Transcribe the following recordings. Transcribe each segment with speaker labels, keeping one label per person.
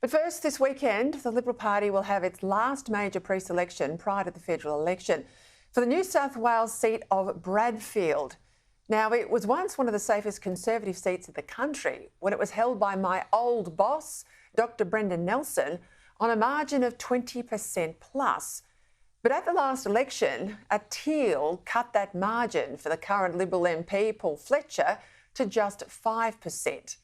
Speaker 1: But first, this weekend, the Liberal Party will have its last major pre-selection prior to the federal election for the New South Wales seat of Bradfield. Now, it was once one of the safest Conservative seats in the country when it was held by my old boss, Dr Brendan Nelson, on a margin of 20% plus. But at the last election, a Teal cut that margin for the current Liberal MP, Paul Fletcher, to just 5%.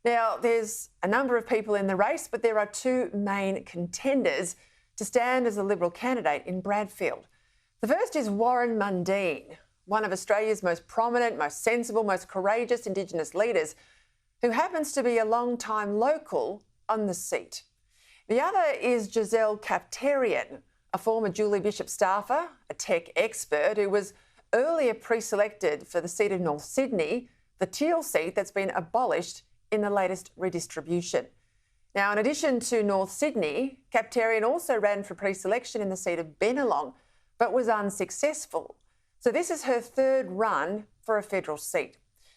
Speaker 1: Now, there's a number of people in the race, but there are two main contenders to stand as a Liberal candidate in Bradfield. The first is Warren Mundine, one of Australia's most prominent, most sensible, most courageous Indigenous leaders, who happens to be a long-time local on the seat. The other is Gisele Kapterian, a former Julie Bishop staffer, a tech expert who was earlier pre-selected for the seat of North Sydney, the Teal seat that's been abolished in the latest redistribution. Now, in addition to North Sydney, Kapterian also ran for pre-selection in the seat of Bennelong, but was unsuccessful. So this is her third run for a federal seat.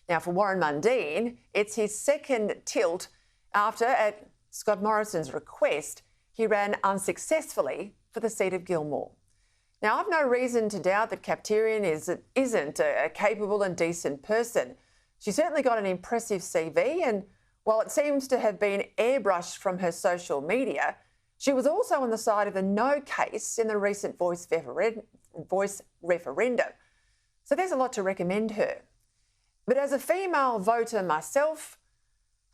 Speaker 1: Now, for Warren Mundine, it's his second tilt after, at Scott Morrison's request, he ran unsuccessfully for the seat of Gilmore. Now, I've no reason to doubt that Kapterian isn't a capable and decent person. She certainly got an impressive CV, and while it seems to have been airbrushed from her social media, she was also on the side of the no case in the recent voice referendum. So there's a lot to recommend her. But as a female voter myself,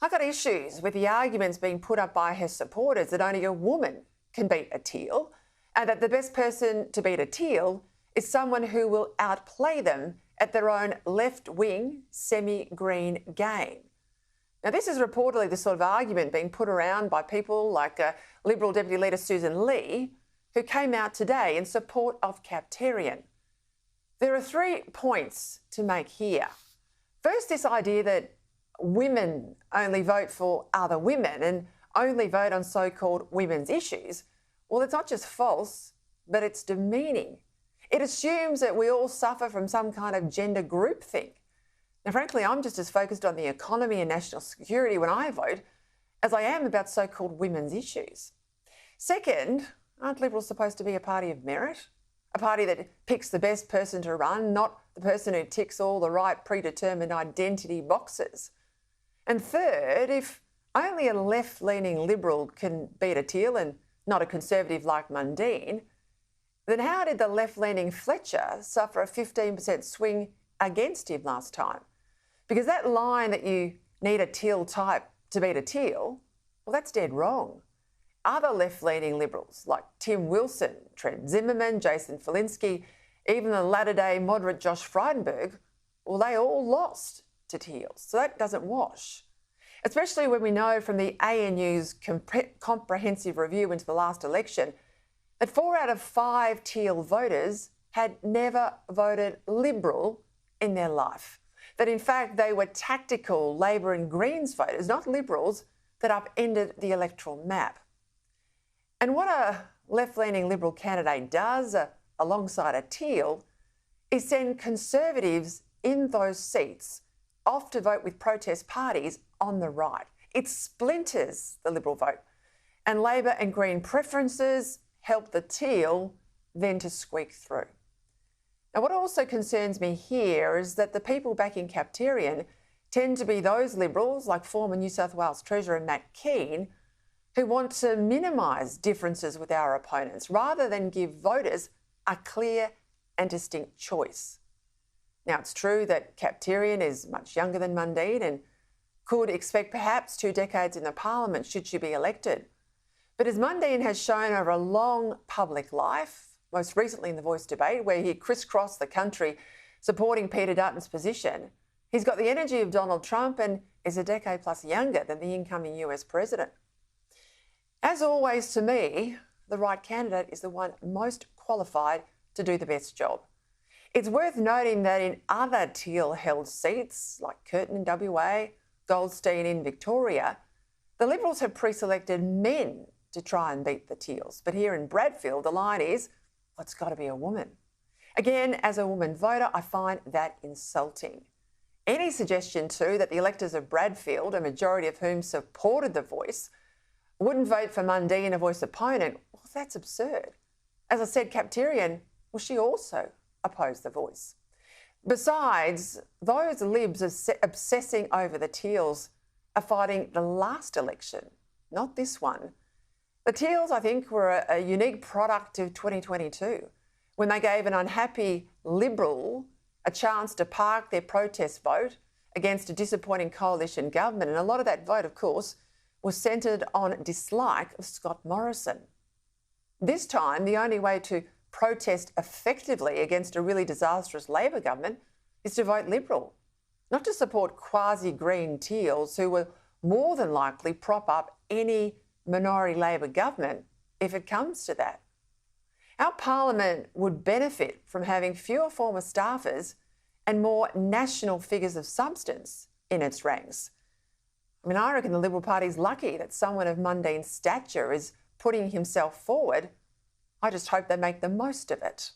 Speaker 1: I got issues with the arguments being put up by her supporters that only a woman can beat a Teal, and that the best person to beat a Teal is someone who will outplay them at their own left-wing semi-green game. Now, this is reportedly the sort of argument being put around by people like Liberal Deputy Leader Susan Lee, who came out today in support of Kapterian. There are 3 points to make here. First, this idea that women only vote for other women and only vote on so-called women's issues. Well, it's not just false, but it's demeaning. It assumes that we all suffer from some kind of gender groupthink. Now, frankly, I'm just as focused on the economy and national security when I vote as I am about so-called women's issues. Second, aren't Liberals supposed to be a party of merit? A party that picks the best person to run, not the person who ticks all the right predetermined identity boxes. And third, if only a left-leaning Liberal can beat a Teal and not a Conservative like Mundine, then how did the left-leaning Fletcher suffer a 15% swing against him last time? Because that line that you need a Teal type to beat a Teal, well, that's dead wrong. Other left-leaning Liberals like Tim Wilson, Trent Zimmerman, Jason Falinski, even the latter-day moderate Josh Frydenberg, well, they all lost to Teals. So that doesn't wash. Especially when we know from the ANU's comprehensive review into the last election that 4 out of 5 Teal voters had never voted Liberal in their life. That in fact they were tactical Labor and Greens voters, not Liberals, that upended the electoral map. And what a left-leaning Liberal candidate does alongside a Teal is send Conservatives in those seats off to vote with protest parties on the right. It splinters the Liberal vote, and Labor and Green preferences help the Teal then to squeak through. Now, what also concerns me here is that the people backing Kapterian tend to be those Liberals, like former New South Wales Treasurer Matt Keane, who want to minimise differences with our opponents rather than give voters a clear and distinct choice. Now, it's true that Kapterian is much younger than Mundine and could expect perhaps 2 decades in the parliament should she be elected. But as Mundine has shown over a long public life, most recently in the Voice debate, where he crisscrossed the country supporting Peter Dutton's position, he's got the energy of Donald Trump and is a decade plus younger than the incoming US president. As always, to me, the right candidate is the one most qualified to do the best job. It's worth noting that in other Teal-held seats, like Curtin in WA, Goldstein in Victoria, the Liberals have pre-selected men to try and beat the Teals. But here in Bradfield, the line is, well, it's got to be a woman. Again, as a woman voter, I find that insulting. Any suggestion, too, that the electors of Bradfield, a majority of whom supported the Voice, wouldn't vote for Mundine, a Voice opponent. Well, that's absurd. As I said, Kapterian, well, she also opposed the Voice. Besides, those Libs obsessing over the Teals are fighting the last election, not this one. The Teals, I think, were a unique product of 2022 when they gave an unhappy Liberal a chance to park their protest vote against a disappointing coalition government. And a lot of that vote, of course, was centred on dislike of Scott Morrison. This time, the only way to protest effectively against a really disastrous Labor government is to vote Liberal, not to support quasi-green Teals who will more than likely prop up any minority Labor government if it comes to that. Our parliament would benefit from having fewer former staffers and more national figures of substance in its ranks. I mean, I reckon the Liberal Party's lucky that someone of Mundine's stature is putting himself forward. I just hope they make the most of it.